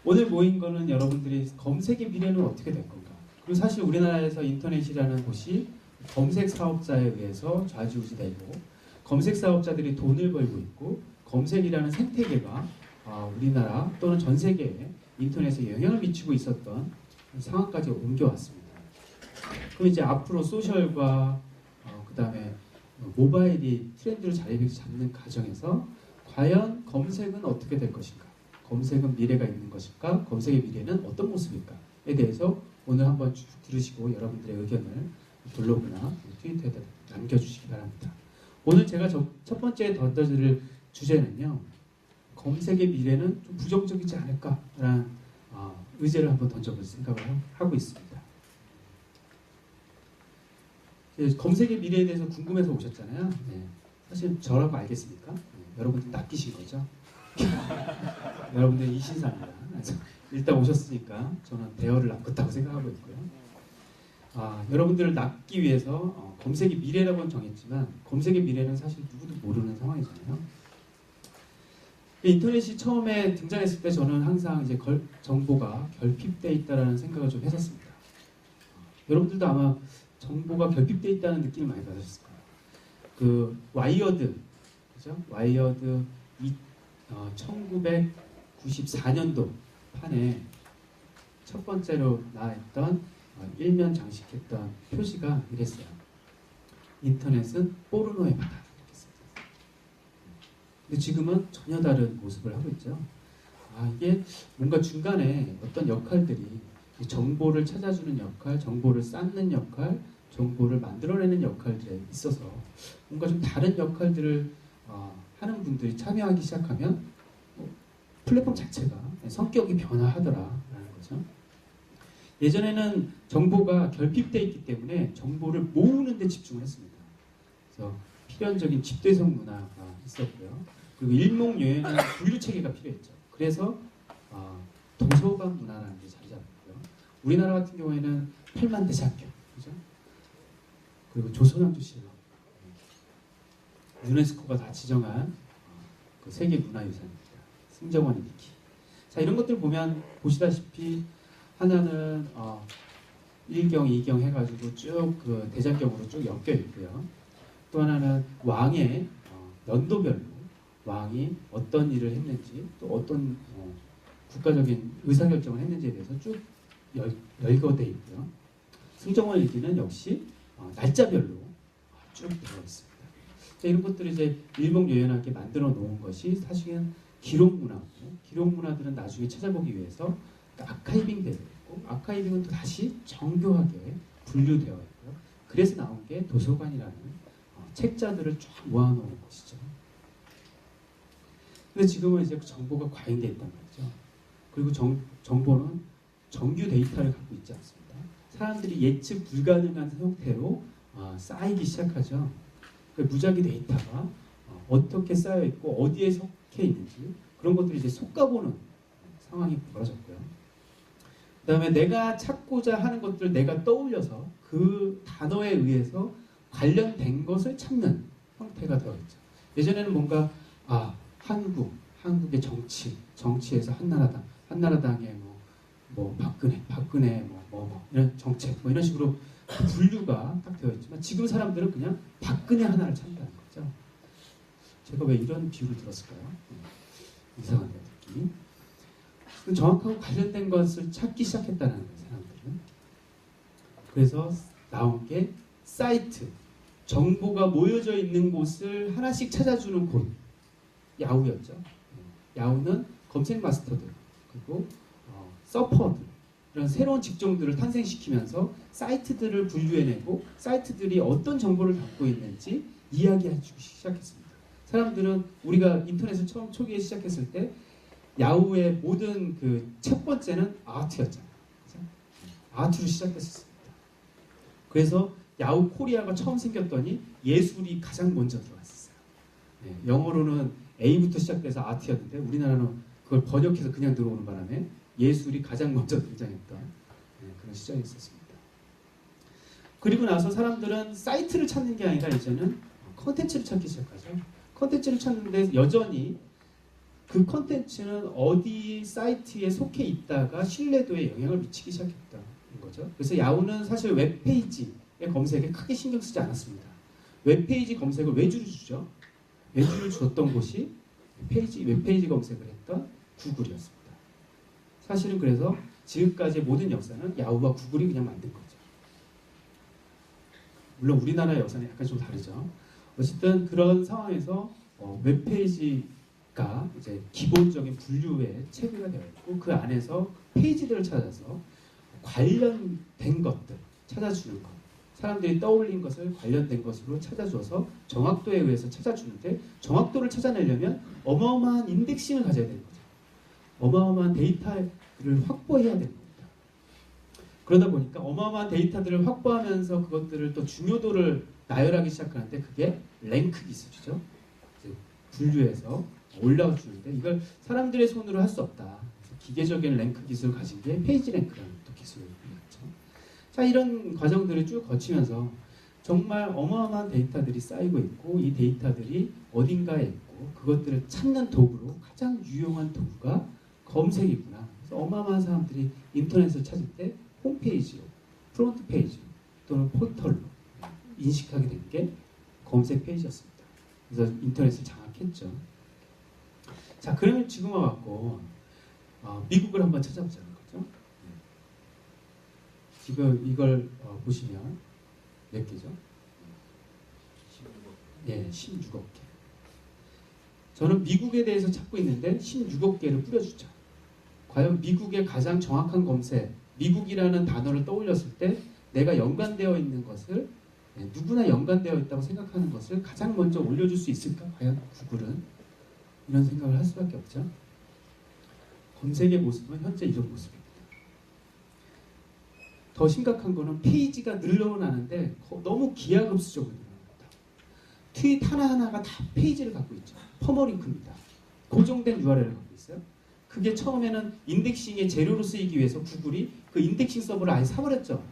오늘 모인 거는 여러분들이 검색의 미래는 어떻게 될 건가? 그리고 사실 우리나라에서 인터넷이라는 곳이 검색 사업자에 의해서 좌지우지되고 검색 사업자들이 돈을 벌고 있고 검색이라는 생태계가 우리나라 또는 전 세계에 인터넷에 영향을 미치고 있었던 상황까지 옮겨왔습니다. 그럼 이제 앞으로 소셜과 그 다음에 모바일이 트렌드를 자리 잡는 과정에서 과연 검색은 어떻게 될 것인가? 검색은 미래가 있는 것일까? 검색의 미래는 어떤 모습일까?에 대해서 오늘 한번 쭉 들으시고 여러분들의 의견을 블로그나 트위터에 남겨주시기 바랍니다. 오늘 제가 첫 번째 던져드릴 주제는요. 검색의 미래는 좀 부정적이지 않을까라는 의제를 한번 던져볼 생각을 하고 있습니다. 검색의 미래에 대해서 궁금해서 오셨잖아요. 네. 사실 저라고 알겠습니까? 네. 여러분들 낚이신 거죠? 여러분들 이신사입니다. 그래서 일단 오셨으니까 저는 대어를 낚았다고 생각하고 있고요. 여러분들을 낚기 위해서 검색의 미래라고는 정했지만 검색의 미래는 사실 누구도 모르는 상황이잖아요. 인터넷이 처음에 등장했을 때 저는 항상 이제 정보가 결핍되어 있다는 생각을 좀 했었습니다. 여러분들도 아마 정보가 결핍되어 있다는 느낌을 많이 받으셨을 거예요. 그 와이어드, 그죠? 와이어드 1994년도 판에 첫 번째로 나왔던 일면 장식했던 표지가 이랬어요. 인터넷은 포르노의 바다. 근데 지금은 전혀 다른 모습을 하고 있죠. 이게 뭔가 중간에 어떤 역할들이 정보를 찾아주는 역할, 정보를 쌓는 역할, 정보를 만들어내는 역할들에 있어서 뭔가 좀 다른 역할들을 하는 분들이 참여하기 시작하면 플랫폼 자체가 성격이 변화하더라라는 거죠. 예전에는 정보가 결핍되어 있기 때문에 정보를 모으는 데 집중을 했습니다. 그래서 필연적인 집대성 문화가 있었고요. 그리고 일목요연한 분류 체계가 필요했죠. 그래서 도서관 문화라는 게 자리 잡았고요. 우리나라 같은 경우에는 8만 대장경, 그죠? 그리고 조선왕조실록, 유네스코가 다 지정한 그 세계 문화유산입니다. 승정원 일기. 자, 이런 것들 보시다시피 하나는 1경, 2경 해가지고 쭉 그 대장경으로 쭉 엮여 있고요. 또 하나는 왕의 연도별로 왕이 어떤 일을 했는지 또 어떤 국가적인 의사결정을 했는지에 대해서 쭉 열거되어 있고요. 승정원 일기는 역시 날짜별로 쭉 들어 있습니다. 이런 것들을 이제 일목요연하게 만들어 놓은 것이 사실은 기록문화고, 기록문화들은 나중에 찾아보기 위해서 아카이빙 되어 있고, 아카이빙은 또 다시 정교하게 분류되어 있고요. 그래서 나온 게 도서관이라는 책자들을 쫙 모아놓은 것이죠. 근데 지금은 이제 정보가 과잉되어 있단 말이죠. 그리고 정보는 정규 데이터를 갖고 있지 않습니다. 사람들이 예측 불가능한 형태로 쌓이기 시작하죠. 무작위 데이터가 어떻게 쌓여 있고 어디에 속해 있는지 그런 것들이 이제 속가보는 상황이 벌어졌고요. 그 다음에 내가 찾고자 하는 것들을 내가 떠올려서 그 단어에 의해서 관련된 것을 찾는 형태가 되어있죠. 예전에는 뭔가 한국의 정치에서 한나라당의 박근혜 이런 정책 이런 식으로 분류가 딱 되어 있지만 지금 사람들은 그냥 박근혜 하나를 찾는다는 거죠. 제가 왜 이런 비유를 들었을까요? 이상한 느낌. 정확하고 관련된 것을 찾기 시작했다는 거예요, 사람들은. 그래서 나온 게 사이트, 정보가 모여져 있는 곳을 하나씩 찾아주는 곳, 야후였죠. 야후는 검색 마스터들, 그리고 서퍼들, 이런 새로운 직종들을 탄생시키면서 사이트들을 분류해내고 사이트들이 어떤 정보를 갖고 있는지 이야기해주기 시작했습니다. 사람들은 우리가 인터넷을 처음 초기에 시작했을 때 야후의 모든 그 첫 번째는 아트였잖아요. 그렇죠? 아트로 시작했었습니다. 그래서 야후 코리아가 처음 생겼더니 예술이 가장 먼저 들어갔었어요. 영어로는 A부터 시작돼서 아트였는데 우리나라는 그걸 번역해서 그냥 들어오는 바람에 예술이 가장 먼저 등장했던 그런 시절이 있었습니다. 그리고 나서 사람들은 사이트를 찾는 게 아니라 이제는 컨텐츠를 찾기 시작하죠. 컨텐츠를 찾는데 여전히 그 컨텐츠는 어디 사이트에 속해 있다가 신뢰도에 영향을 미치기 시작했다는 거죠. 그래서 야후는 사실 웹페이지의 검색에 크게 신경 쓰지 않았습니다. 웹페이지 검색을 외주를 주죠. 외주를 줬던 곳이 웹페이지 검색을 했던 구글이었습니다. 사실은 그래서 지금까지의 모든 역사는 야후와 구글이 그냥 만든 거죠. 물론 우리나라의 역사는 약간 좀 다르죠. 어쨌든 그런 상황에서 웹페이지가 이제 기본적인 분류에 체계가 되어 있고 그 안에서 페이지들을 찾아서 관련된 것들 찾아주는 것, 사람들이 떠올린 것을 관련된 것으로 찾아줘서 정확도에 의해서 찾아주는데 정확도를 찾아내려면 어마어마한 인덱싱을 가져야 되는 거죠. 어마어마한 데이터를 확보해야 되는 겁니다. 그러다 보니까 어마어마한 데이터들을 확보하면서 그것들을 또 중요도를 나열하기 시작하는데 그게 랭크 기술이죠. 분류해서 올라가 주는데 이걸 사람들의 손으로 할 수 없다. 그래서 기계적인 랭크 기술을 가진 게 페이지 랭크라는 또 기술을 갖죠. 자, 이런 과정들을 쭉 거치면서 정말 어마어마한 데이터들이 쌓이고 있고 이 데이터들이 어딘가에 있고 그것들을 찾는 도구로 가장 유용한 도구가 검색이구나. 그래서 어마어마한 사람들이 인터넷을 찾을 때 홈페이지로, 프론트 페이지 또는 포털로 인식하게 된 게 검색 페이지였습니다. 그래서 인터넷을 장악했죠. 자, 그러면 지금 와갖고 미국을 한번 찾아보자는 거죠. 지금 이걸 보시면 몇 개죠? 16억. 예, 16억 개. 저는 미국에 대해서 찾고 있는데 16억 개를 뿌려주죠. 과연 미국의 가장 정확한 검색, 미국이라는 단어를 떠올렸을 때 내가 연관되어 있는 것을 누구나 연관되어 있다고 생각하는 것을 가장 먼저 올려줄 수 있을까? 과연 구글은 이런 생각을 할 수밖에 없죠. 검색의 모습은 현재 이런 모습입니다. 더 심각한 거는 페이지가 늘어나는데 너무 기하급수적으로 늘어납니다. 트윗 하나하나가 다 페이지를 갖고 있죠. 퍼머링크입니다. 고정된 URL을 갖고 있어요. 그게 처음에는 인덱싱의 재료로 쓰이기 위해서 구글이 그 인덱싱 서버를 아예 사버렸죠.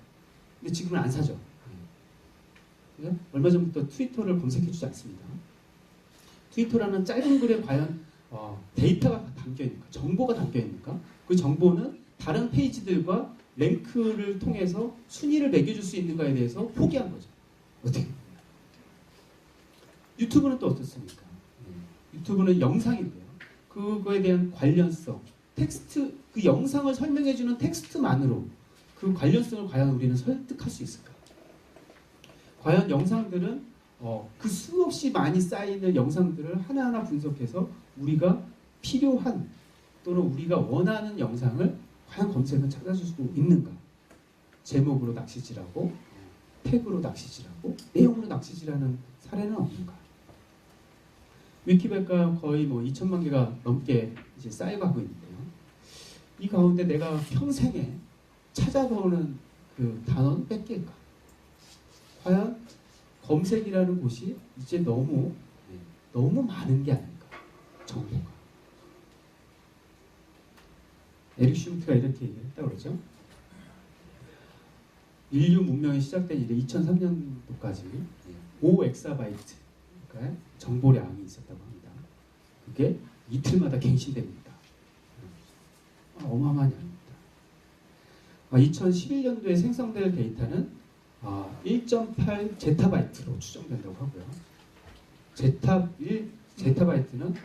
근데 지금은 안 사죠. 얼마 전부터 트위터를 검색해주지 않습니다. 트위터라는 짧은 글에 과연 데이터가 담겨있는가, 정보가 담겨있는가, 그 정보는 다른 페이지들과 랭크를 통해서 순위를 매겨줄 수 있는가에 대해서 포기한 거죠. 어떻게? 유튜브는 또 어떻습니까? 유튜브는 영상인데요. 그거에 대한 관련성, 텍스트, 그 영상을 설명해주는 텍스트만으로 그 관련성을 과연 우리는 설득할 수 있을까? 과연 영상들은 그 수없이 많이 쌓이는 영상들을 하나하나 분석해서 우리가 필요한 또는 우리가 원하는 영상을 과연 검색은 찾아줄 수 있는가? 제목으로 낚시질하고 태그로 낚시질하고 내용으로 낚시질하는 사례는 없는가? 위키백과 거의 2천만 개가 넘게 이제 쌓여가고 있는데요. 이 가운데 내가 평생에 찾아보는 그 단어는 몇 개일까? 과연 검색이라는 곳이 이제 너무 많은 게 아닌가? 정보가. 에릭 슈미트가 이렇게 얘기했다고 그러죠. 인류 문명이 시작된 이래 2003년도까지 5엑사바이트 그러니까 정보량이 있었다고 합니다. 그게 이틀마다 갱신됩니다. 어마어마한 양입니다. 2011년도에 생성될 데이터는 1.8 제타바이트로 추정된다고 하고요. 제타바이트는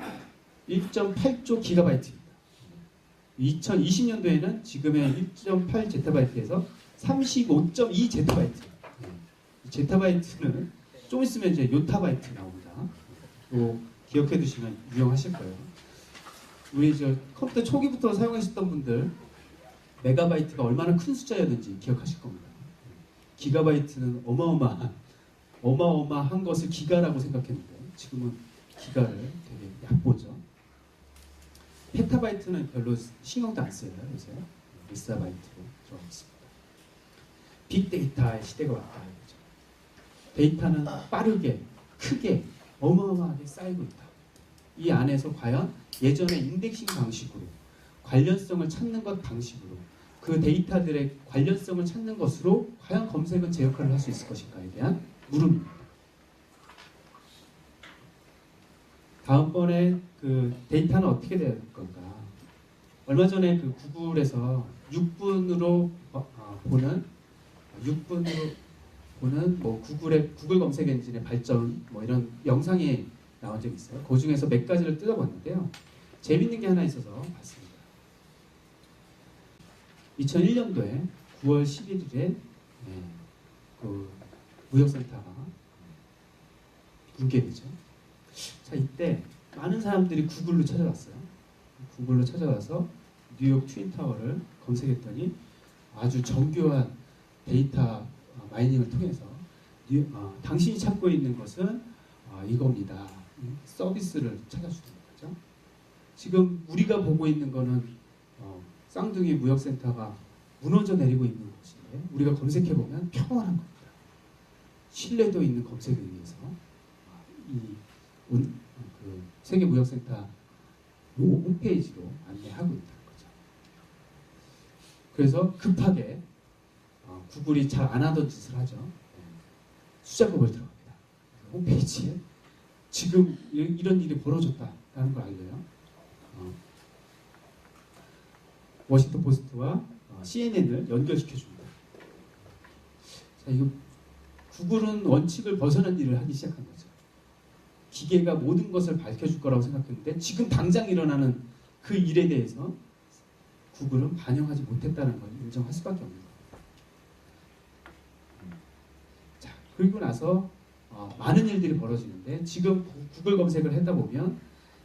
1.8조 기가바이트입니다. 2020년도에는 지금의 1.8 제타바이트에서 35.2 제타바이트. 제타바이트는 좀 있으면 이제 요타바이트 나옵니다. 또 기억해 두시면 유용하실 거예요. 우리 컴퓨터 초기부터 사용하셨던 분들 메가바이트가 얼마나 큰 숫자였는지 기억하실 겁니다. 기가바이트는 어마어마한 것을 기가라고 생각했는데 지금은 기가를 되게 얕보죠. 페타바이트는 별로 신경도 안 써요. 요새 메가바이트로 들어가 있습니다. 빅데이터의 시대가 왔다 이거죠. 데이터는 빠르게 크게 어마어마하게 쌓이고 있다. 이 안에서 과연 예전의 인덱싱 방식으로 관련성을 찾는 것 방식으로 그 데이터들의 관련성을 찾는 것으로 과연 검색은 제 역할을 할 수 있을 것인가에 대한 물음입니다. 다음번에 그 그 데이터는 어떻게 될 건가? 얼마 전에 그 구글에서 6분으로 보는 6분으로 보는 뭐 구글 검색 엔진의 발전 뭐 이런 영상이 나온 적이 있어요. 그 중에서 몇 가지를 뜯어봤는데요. 재밌는 게 하나 있어서 봤습니다. 2001년도에 9월 11일에 그 무역센터가 붕괴되죠. 자, 이때 많은 사람들이 구글로 찾아왔어요. 구글로 찾아와서 뉴욕 트윈타워를 검색했더니 아주 정교한 데이터 마이닝을 통해서 당신이 찾고 있는 것은 이겁니다. 서비스를 찾아주는 거죠. 지금 우리가 보고 있는 거는 쌍둥이 무역센터가 무너져 내리고 있는 곳인데 우리가 검색해보면 평온한 겁니다. 신뢰도 있는 검색을 위해서 그 세계무역센터 홈페이지로 안내하고 있다는 거죠. 그래서 급하게 구글이 잘 안 하던 짓을 하죠. 수작업을 들어갑니다. 홈페이지에 지금 이런 일이 벌어졌다라는 걸 알려요. 워싱턴 포스트와 CNN을 연결시켜줍니다. 자, 이거 구글은 원칙을 벗어난 일을 하기 시작한 거죠. 기계가 모든 것을 밝혀줄 거라고 생각했는데 지금 당장 일어나는 그 일에 대해서 구글은 반영하지 못했다는 걸 인정할 수밖에 없는 겁니다. 자, 그리고 나서 많은 일들이 벌어지는데 지금 구글 검색을 하다 보면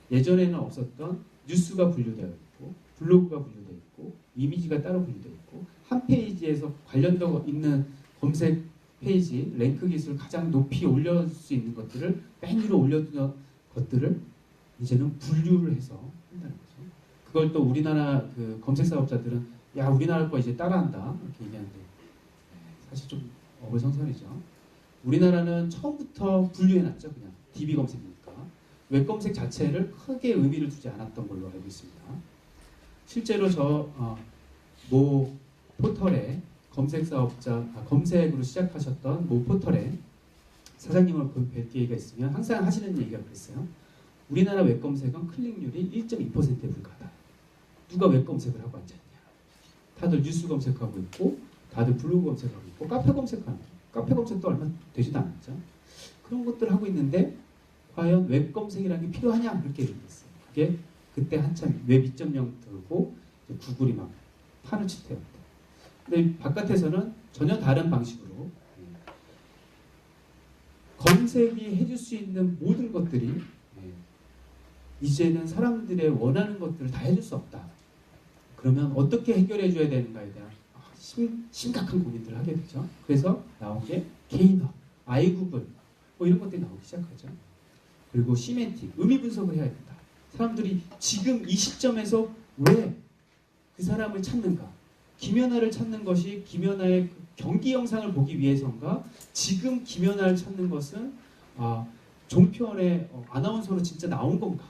예전에는 없었던 뉴스가 분류되어 있고 블로그가 분류되어 있고 이미지가 따로 분류되어 있고 한 페이지에서 관련되어 있는 검색 페이지 랭크 기술을 가장 높이 올릴 수 있는 것들을 맨 위로 올려두는 것들을 이제는 분류를 해서 한다는 거죠. 그걸 또 우리나라 그 검색 사업자들은 야 우리나라 거 이제 따라한다 이렇게 얘기하는데 사실 좀 어불성설이죠. 우리나라는 처음부터 분류해놨죠. 그냥 DB 검색이니까 웹 검색 자체를 크게 의미를 두지 않았던 걸로 알고 있습니다. 실제로 모 포털에 검색 사업자 검색으로 시작하셨던 모 포털에 사장님을 뵐 기회가 있으면 항상 하시는 얘기가 그랬어요. 우리나라 웹 검색은 클릭률이 1.2%에 불과하다. 누가 웹 검색을 하고 앉았냐? 다들 뉴스 검색하고 있고, 다들 블로그 검색하고 있고, 카페 검색하고 있고, 카페 검색도 얼마 되지도 않았죠. 그런 것들을 하고 있는데 과연 웹 검색이라는 게 필요하냐? 그렇게 얘기했어요. 그게 그때 한참 웹 2.0 들고 구글이 막 판을 칠 때였다. 근데 바깥에서는 전혀 다른 방식으로 검색이 해줄 수 있는 모든 것들이 이제는 사람들의 원하는 것들을 다 해줄 수 없다. 그러면 어떻게 해결해 줘야 되는가에 대한 심각한 고민들을 하게 되죠. 그래서 나온 게 개인화, 아이구글 뭐 이런 것들이 나오기 시작하죠. 그리고 시멘틱, 의미 분석을 해야 된다. 사람들이 지금 이 시점에서 왜 그 사람을 찾는가? 김연아를 찾는 것이 김연아의 경기 영상을 보기 위해서인가? 지금 김연아를 찾는 것은 종편의 아나운서로 진짜 나온 건가?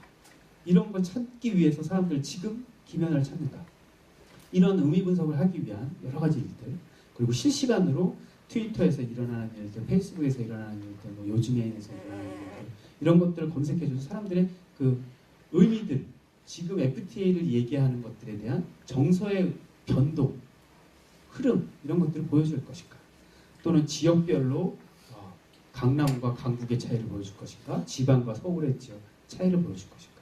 이런 걸 찾기 위해서 사람들 지금 김연아를 찾는가? 이런 의미 분석을 하기 위한 여러 가지 일들, 그리고 실시간으로 트위터에서 일어나는 일들, 페이스북에서 일어나는 일들, 뭐 요즘에서 일어나는 일들, 이런 것들을 검색해줘서 사람들의 그 의미들, 지금 FTA를 얘기하는 것들에 대한 정서의 변동, 흐름, 이런 것들을 보여줄 것인가? 또는 지역별로 강남과 강북의 차이를 보여줄 것인가? 지방과 서울의 지역 차이를 보여줄 것인가?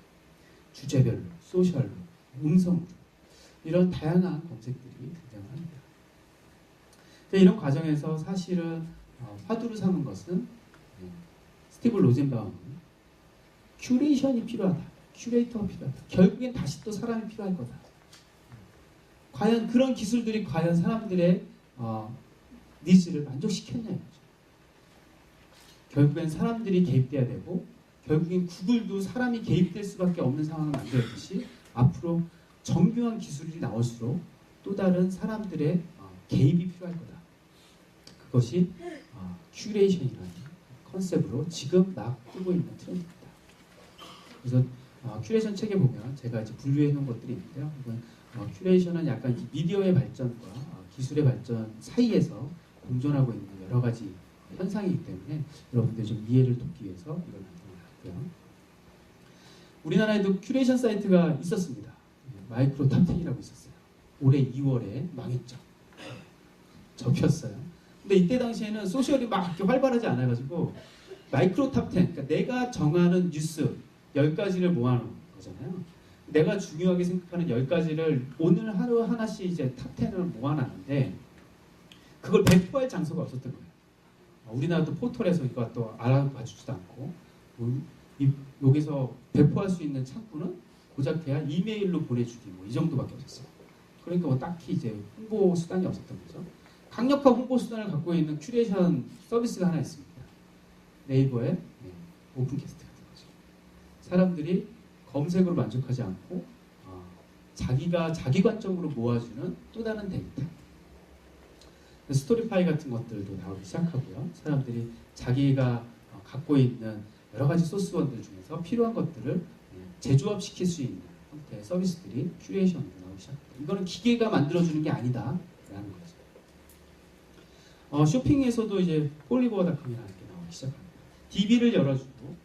주제별로, 소셜로, 음성으로 이런 다양한 검색들이 등장을 합니다. 이런 과정에서 사실은 화두를 삼은 것은 스티브 로젠바움은 큐레이션이 필요하다. 큐레이터가 필요하다. 결국엔 다시 또 사람이 필요할 거다. 과연 그런 기술들이 과연 사람들의 니즈를 만족시켰냐 이거죠. 결국엔 사람들이 개입돼야 되고 결국엔 구글도 사람이 개입될 수밖에 없는 상황을 만들었듯이 앞으로 정교한 기술이 나올수록 또 다른 사람들의 개입이 필요할 거다. 그것이 큐레이션이라는 컨셉으로 지금 막 뜨고 있는 트렌드입니다. 그래서 큐레이션 책에 보면 제가 이제 분류해 놓은 것들이 있는데요. 이건 큐레이션은 약간 미디어의 발전과 기술의 발전 사이에서 공존하고 있는 여러 가지 현상이기 때문에 여러분들 좀 이해를 돕기 위해서 이걸 만든 것 같고요. 우리나라에도 큐레이션 사이트가 있었습니다. 마이크로 탑10이라고 있었어요. 올해 2월에 망했죠. 접혔어요. 근데 이때 당시에는 소셜이 막 이렇게 활발하지 않아가지고 마이크로 탑10, 그러니까 내가 정하는 뉴스 10가지를 모아놓은 거잖아요. 내가 중요하게 생각하는 10가지를 오늘 하루 하나씩 이제 탑10을 모아놨는데 그걸 배포할 장소가 없었던 거예요. 우리나라도 포털에서 이거 또 알아봐주지도 않고 여기서 배포할 수 있는 창구는 고작해야 이메일로 보내주기 뭐 이 정도밖에 없었어요. 그러니까 뭐 딱히 이제 홍보 수단이 없었던 거죠. 강력한 홍보 수단을 갖고 있는 큐레이션 서비스가 하나 있습니다. 네이버의 오픈캐스트 같은 거죠. 사람들이 검색으로 만족하지 않고 자기가 자기 관점으로 모아주는 또 다른 데이터. 스토리파이 같은 것들도 나오기 시작하고요. 사람들이 자기가 갖고 있는 여러 가지 소스원들 중에서 필요한 것들을 재조합시킬 수 있는 형태의 서비스들이 큐레이션으로 나오기 시작합니다. 이거는 기계가 만들어주는 게 아니다라는 거죠. 쇼핑에서도 이제 폴리버닷컴이라는 게 나오기 시작합니다. DB를 열어주고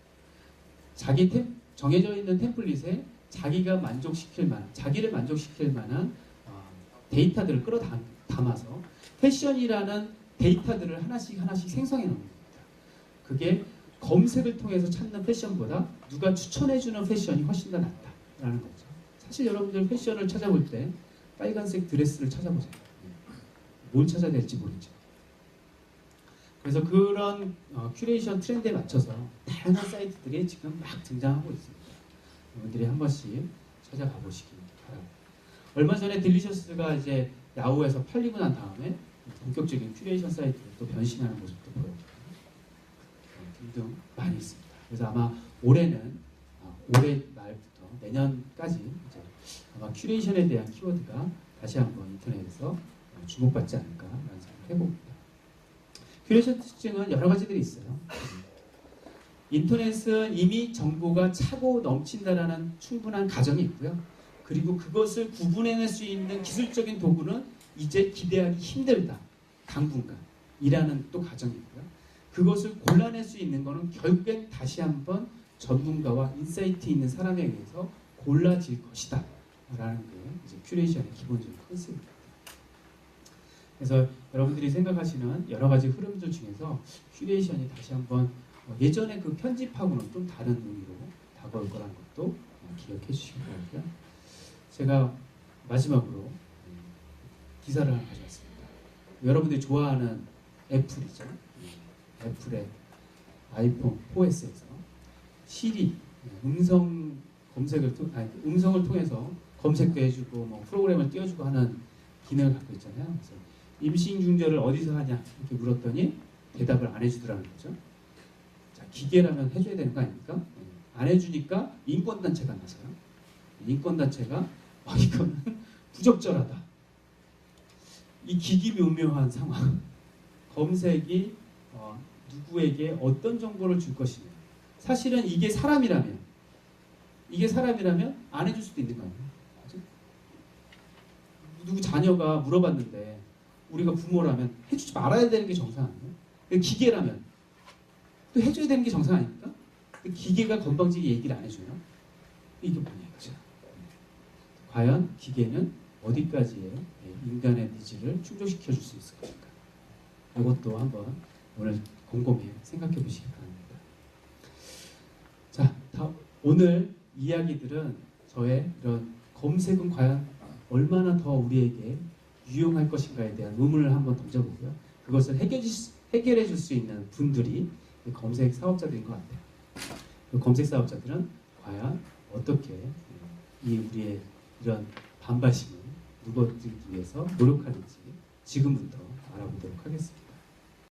자기 정해져 있는 템플릿에 자기를 만족시킬 만한 데이터들을 담아서 패션이라는 데이터들을 하나씩 생성해 놓는 겁니다. 그게 검색을 통해서 찾는 패션보다 누가 추천해주는 패션이 훨씬 더 낫다라는 거죠. 사실 여러분들 패션을 찾아볼 때 빨간색 드레스를 찾아보세요. 뭘 찾아야 될지 모르죠. 그래서 그런 큐레이션 트렌드에 맞춰서 다양한 사이트들이 지금 막 등장하고 있습니다. 여러분들이 한 번씩 찾아가 보시기 바랍니다. 얼마 전에 딜리셔스가 이제 야후에서 팔리고 난 다음에 본격적인 큐레이션 사이트로 또 변신하는 모습도 보여요. 등등 많이 있습니다. 그래서 아마 올해는 올해 말부터 내년까지 이제 아마 큐레이션에 대한 키워드가 다시 한번 인터넷에서 주목받지 않을까라는 생각을 해봅니다. 큐레이션 특징은 여러 가지들이 있어요. 인터넷은 이미 정보가 차고 넘친다라는 충분한 가정이 있고요. 그리고 그것을 구분해낼 수 있는 기술적인 도구는 이제 기대하기 힘들다. 당분간이라는 또 가정이 있고요. 그것을 골라낼 수 있는 것은 결국엔 다시 한번 전문가와 인사이트 있는 사람에 의해서 골라질 것이다. 라는 게 이제 큐레이션의 기본적인 컨셉입니다. 그래서 여러분들이 생각하시는 여러 가지 흐름들 중에서 큐레이션이 다시 한번 예전에 그 편집하고는 좀 다른 의미로 다가올 거라는 것도 기억해 주시기 바라고요. 제가 마지막으로 기사를 하나 가져왔습니다. 여러분들이 좋아하는 애플이죠. 애플의 아이폰 4S에서 시리 음성을 통해서 검색도 해주고 뭐 프로그램을 띄워주고 하는 기능을 갖고 있잖아요. 그래서 임신 중절을 어디서 하냐 이렇게 물었더니 대답을 안 해주더라는 거죠. 자, 기계라면 해줘야 되는 거 아닙니까? 안 해주니까 인권단체가 나서요. 인권단체가 이거는 부적절하다. 이 기기묘묘한 상황. 검색이 누구에게 어떤 정보를 줄 것이냐. 사실은 이게 사람이라면 안 해줄 수도 있는 거 아니에요. 그렇죠? 누구 자녀가 물어봤는데 우리가 부모라면 해주지 말아야 되는 게 정상 아니에요? 기계라면 또 해줘야 되는 게 정상 아닙니까? 기계가 건방지게 얘기를 안 해줘요. 이게 뭐냐 이거죠. 과연 기계는 어디까지의 인간의 니즈를 충족시켜 줄 수 있을 것인가. 이것도 한번 오늘 곰곰이 생각해 보시기 바랍니다. 자, 오늘 이야기들은 저의 이런 검색은 과연 얼마나 더 우리에게 유용할 것인가에 대한 의문을 한번 던져보고요. 그것을 해결해 줄 수 있는 분들이 검색 사업자들인 것 같아요. 그 검색 사업자들은 과연 어떻게 우리의 이런 반발심을 누구들기 위해서 노력하는지 지금부터 알아보도록 하겠습니다.